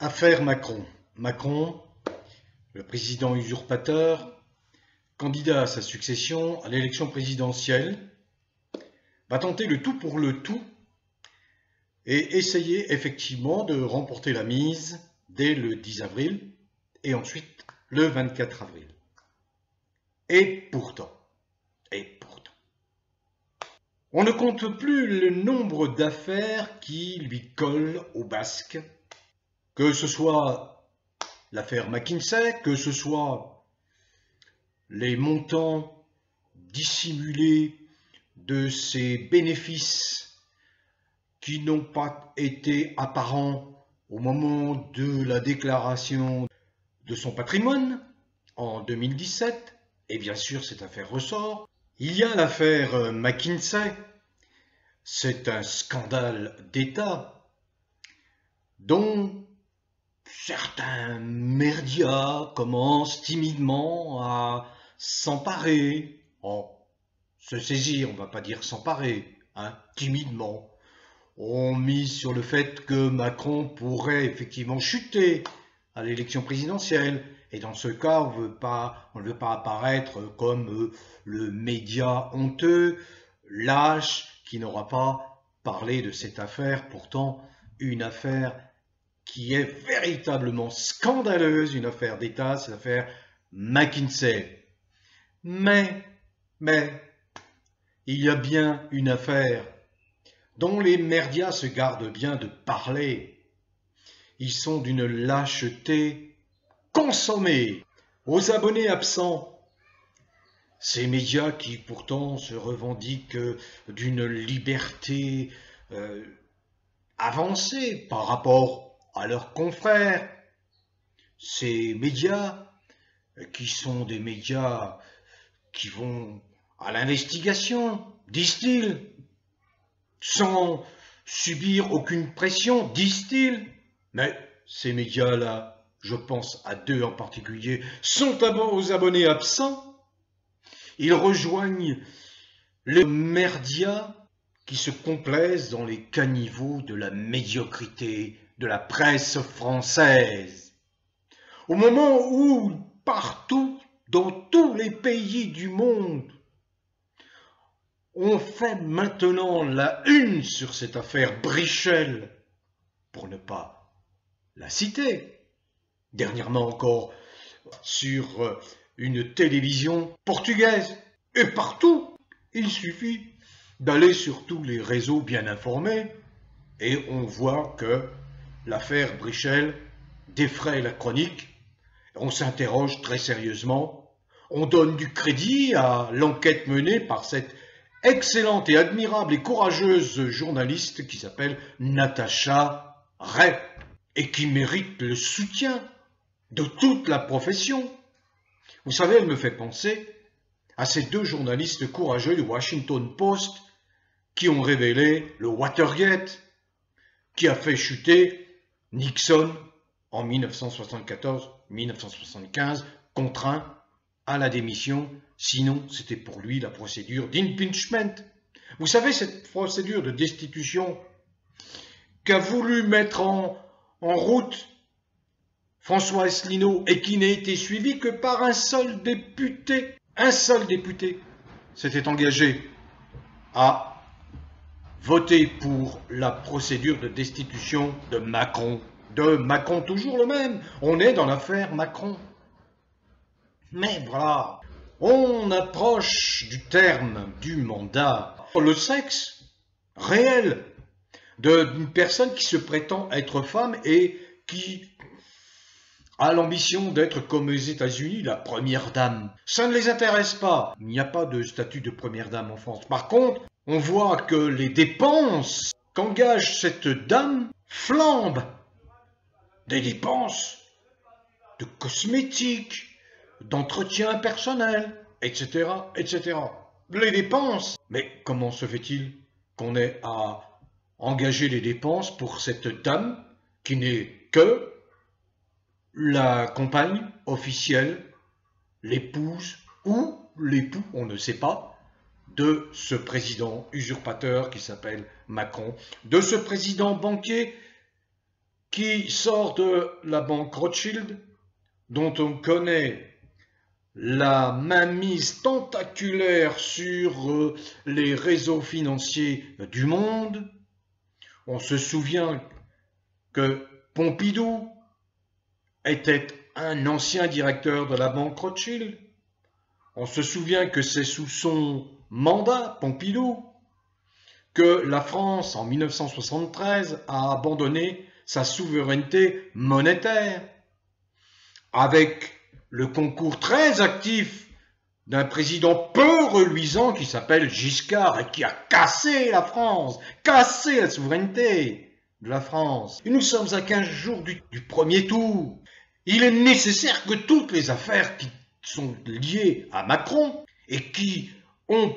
Affaire Macron. Macron, le président usurpateur, candidat à sa succession à l'élection présidentielle, va tenter le tout pour le tout et essayer effectivement de remporter la mise dès le 10 avril et ensuite le 24 avril. Et pourtant, on ne compte plus le nombre d'affaires qui lui collent au basque, que ce soit l'affaire McKinsey, que ce soit les montants dissimulés de ses bénéfices qui n'ont pas été apparents au moment de la déclaration de son patrimoine en 2017, et bien sûr cette affaire ressort. Il y a l'affaire McKinsey, c'est un scandale d'État dont certains médias commencent timidement à s'emparer, se saisir, on ne va pas dire s'emparer, timidement. On mise sur le fait que Macron pourrait effectivement chuter à l'élection présidentielle. Et dans ce cas, on ne veut pas apparaître comme le média honteux, lâche, qui n'aura pas parlé de cette affaire, pourtant une affaire qui est véritablement scandaleuse, une affaire d'État, c'est l'affaire McKinsey. Mais, il y a bien une affaire dont les médias se gardent bien de parler. Ils sont d'une lâcheté consommée. Aux abonnés absents, ces médias qui pourtant se revendiquent d'une liberté avancée par rapport à leurs confrères, ces médias qui sont des médias qui vont à l'investigation, disent-ils, sans subir aucune pression, disent-ils, mais ces médias-là, je pense à deux en particulier, sont aux abonnés absents. Ils rejoignent les médias qui se complaisent dans les caniveaux de la médiocrité de la presse française. Au moment où, partout, dans tous les pays du monde, on fait maintenant la une sur cette affaire Brichel, pour ne pas la citer. Dernièrement encore sur une télévision portugaise. Et partout, il suffit d'aller sur tous les réseaux bien informés et on voit que l'affaire Brichel défraie la chronique. On s'interroge très sérieusement. On donne du crédit à l'enquête menée par cette excellente et admirable et courageuse journaliste qui s'appelle Natacha Ray et qui mérite le soutien de toute la profession. Vous savez, elle me fait penser à ces deux journalistes courageux du Washington Post qui ont révélé le Watergate, qui a fait chuter Nixon en 1974-1975, contraint à la démission, sinon c'était pour lui la procédure d'impeachment. Vous savez, cette procédure de destitution qu'a voulu mettre en route François Asselineau et qui n'a été suivi que par un seul député s'était engagé à voter pour la procédure de destitution de Macron. Toujours le même. On est dans l'affaire Macron. Mais voilà, on approche du terme du mandat. Le sexe réel d'une personne qui se prétend être femme et qui a l'ambition d'être comme aux États-Unis, la première dame. Ça ne les intéresse pas. Il n'y a pas de statut de première dame en France. Par contre, on voit que les dépenses qu'engage cette dame flambent. Des dépenses de cosmétiques, d'entretien personnel, etc., etc. Les dépenses. Mais comment se fait-il qu'on ait à engager les dépenses pour cette dame qui n'est que la compagne officielle, l'épouse ou l'époux, on ne sait pas, de ce président usurpateur qui s'appelle Macron, de ce président banquier qui sort de la banque Rothschild, dont on connaît la mainmise tentaculaire sur les réseaux financiers du monde. On se souvient que Pompidou était un ancien directeur de la banque Rothschild. On se souvient que c'est sous son mandat, Pompidou, que la France, en 1973, a abandonné sa souveraineté monétaire, avec le concours très actif d'un président peu reluisant qui s'appelle Giscard et qui a cassé la France, cassé la souveraineté de la France. Et nous sommes à 15 jours du premier tour. Il est nécessaire que toutes les affaires qui sont liées à Macron et qui ont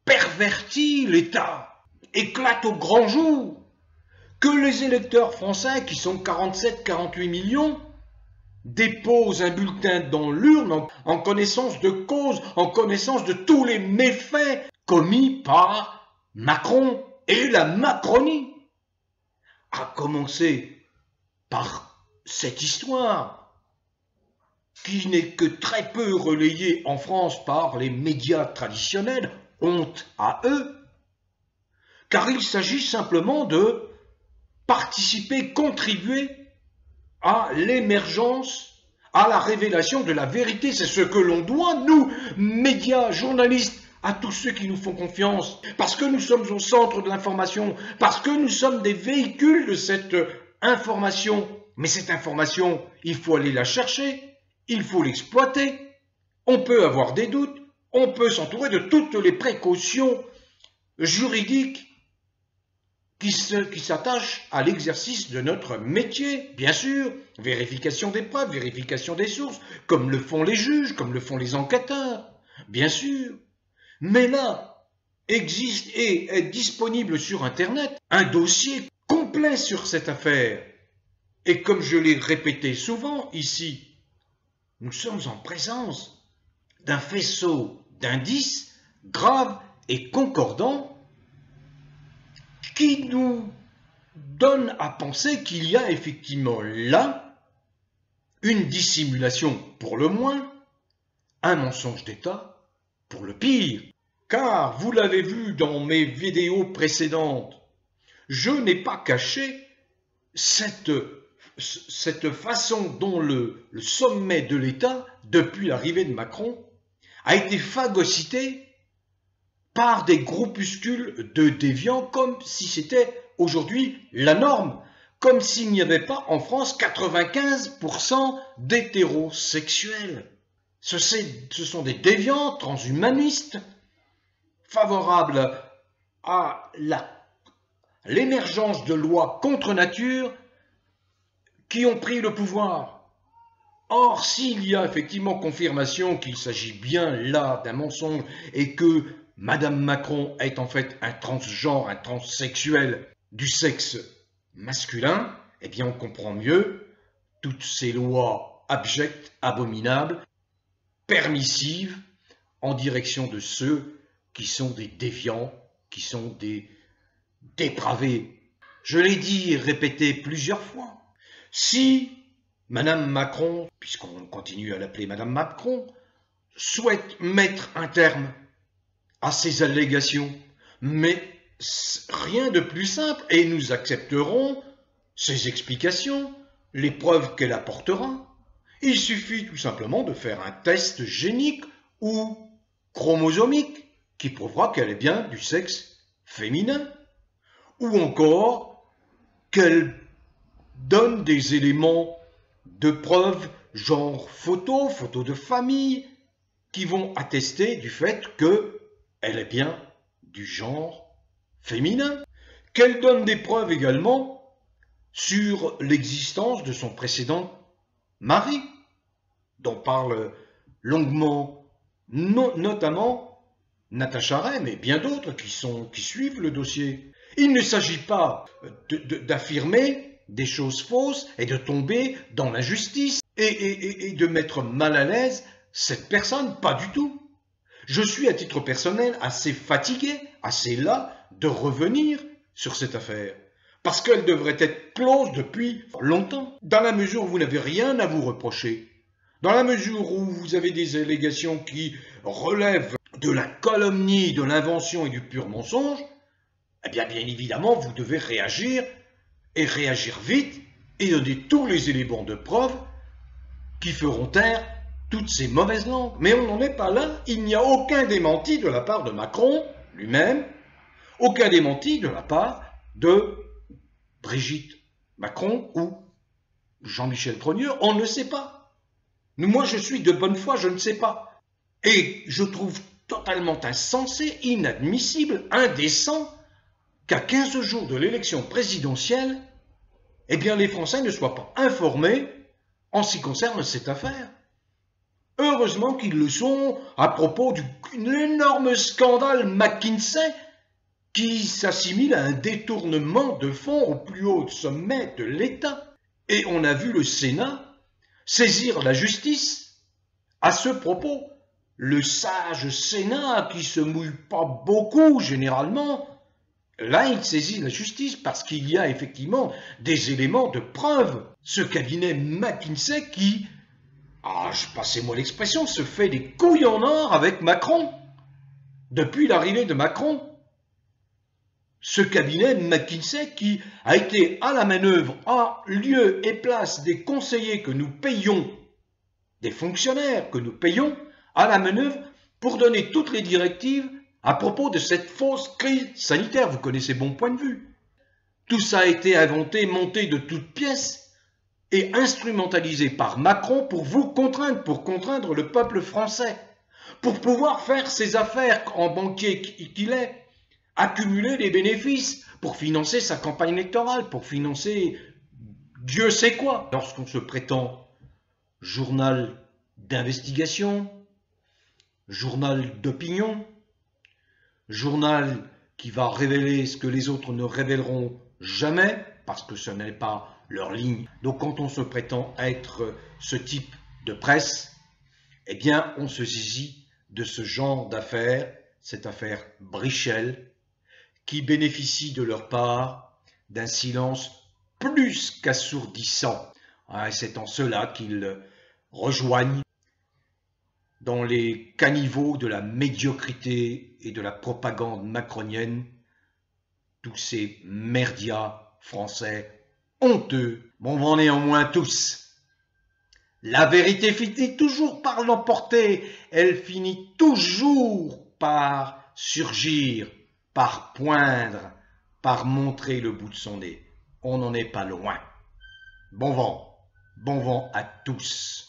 perverti l'État éclatent au grand jour, que les électeurs français, qui sont 47-48 millions, déposent un bulletin dans l'urne en connaissance de cause, en connaissance de tous les méfaits commis par Macron et la Macronie. À commencer par cette histoire qui n'est que très peu relayée en France par les médias traditionnels, honte à eux, car il s'agit simplement de participer, contribuer à l'émergence, à la révélation de la vérité. C'est ce que l'on doit, nous, médias, journalistes, à tous ceux qui nous font confiance, parce que nous sommes au centre de l'information, parce que nous sommes des véhicules de cette information. Mais cette information, il faut aller la chercher, il faut l'exploiter. On peut avoir des doutes, on peut s'entourer de toutes les précautions juridiques qui s'attachent à l'exercice de notre métier, bien sûr, vérification des preuves, vérification des sources, comme le font les juges, comme le font les enquêteurs, bien sûr. Mais là, existe et est disponible sur Internet un dossier complet sur cette affaire. Et comme je l'ai répété souvent ici, nous sommes en présence d'un faisceau d'indices graves et concordants qui nous donne à penser qu'il y a effectivement là une dissimulation pour le moins, un mensonge d'État pour le pire. Car, vous l'avez vu dans mes vidéos précédentes, je n'ai pas caché cette façon dont le sommet de l'État, depuis l'arrivée de Macron, a été phagocyté par des groupuscules de déviants, comme si c'était aujourd'hui la norme, comme s'il n'y avait pas en France 95% d'hétérosexuels. Ce sont des déviants transhumanistes, favorables à l'émergence de lois contre nature qui ont pris le pouvoir. Or, s'il y a effectivement confirmation qu'il s'agit bien là d'un mensonge et que Madame Macron est en fait un transgenre, un transsexuel du sexe masculin, eh bien on comprend mieux toutes ces lois abjectes, abominables, permissives, en direction de ceux qui sont des déviants, qui sont des dépravés. Je l'ai dit et répété plusieurs fois. Si Madame Macron, puisqu'on continue à l'appeler Madame Macron, souhaite mettre un terme à ces allégations, mais rien de plus simple, et nous accepterons ses explications, les preuves qu'elle apportera. Il suffit tout simplement de faire un test génique ou chromosomique qui prouvera qu'elle est bien du sexe féminin, ou encore qu'elle donne des éléments de preuve genre photos de famille, qui vont attester du fait qu'elle est bien du genre féminin, qu'elle donne des preuves également sur l'existence de son précédent mari, dont parle longuement notamment Natacha Ray, mais bien d'autres qui suivent le dossier. Il ne s'agit pas d'affirmer des choses fausses et de tomber dans l'injustice et de mettre mal à l'aise cette personne, pas du tout. Je suis à titre personnel assez fatigué, assez las de revenir sur cette affaire. parce qu'elle devrait être close depuis longtemps, dans la mesure où vous n'avez rien à vous reprocher, dans la mesure où vous avez des allégations qui relèvent de la calomnie, de l'invention et du pur mensonge, eh bien évidemment, vous devez réagir, et réagir vite, et donner tous les éléments de preuve qui feront taire toutes ces mauvaises langues. Mais on n'en est pas là, il n'y a aucun démenti de la part de Macron lui-même, aucun démenti de la part de Brigitte Macron ou Jean-Michel Trogneux, on ne sait pas. Moi, je suis de bonne foi, je ne sais pas. Et je trouve totalement insensé, inadmissible, indécent, qu'à 15 jours de l'élection présidentielle, eh bien, les Français ne soient pas informés en ce qui concerne cette affaire. Heureusement qu'ils le sont à propos d'un énorme scandale McKinsey qui s'assimile à un détournement de fonds au plus haut sommet de l'État. Et on a vu le Sénat saisir la justice à ce propos. Le sage Sénat, qui se mouille pas beaucoup généralement, là il saisit la justice parce qu'il y a effectivement des éléments de preuve. Ce cabinet McKinsey qui, passez-moi l'expression, se fait des couilles en or avec Macron, depuis l'arrivée de Macron. Ce cabinet McKinsey qui a été à la manœuvre, en lieu et place des conseillers que nous payons, des fonctionnaires que nous payons, à la manœuvre pour donner toutes les directives à propos de cette fausse crise sanitaire. Vous connaissez mon point de vue. Tout ça a été inventé, monté de toutes pièces et instrumentalisé par Macron pour vous contraindre, pour contraindre le peuple français, pour pouvoir faire ses affaires en banquier qu'il est, accumuler les bénéfices pour financer sa campagne électorale, pour financer Dieu sait quoi. Lorsqu'on se prétend journal d'investigation, journal d'opinion, journal qui va révéler ce que les autres ne révéleront jamais, parce que ce n'est pas leur ligne. Donc quand on se prétend être ce type de presse, eh bien on se saisit de ce genre d'affaires, cette affaire Brichel, qui bénéficie de leur part d'un silence plus qu'assourdissant. C'est en cela qu'ils rejoignent dans les caniveaux de la médiocrité et de la propagande macronienne tous ces merdias français honteux. Bon, on en est néanmoins tous. La vérité finit toujours par l'emporter, elle finit toujours par surgir, par poindre, par montrer le bout de son nez. On n'en est pas loin. Bon vent à tous.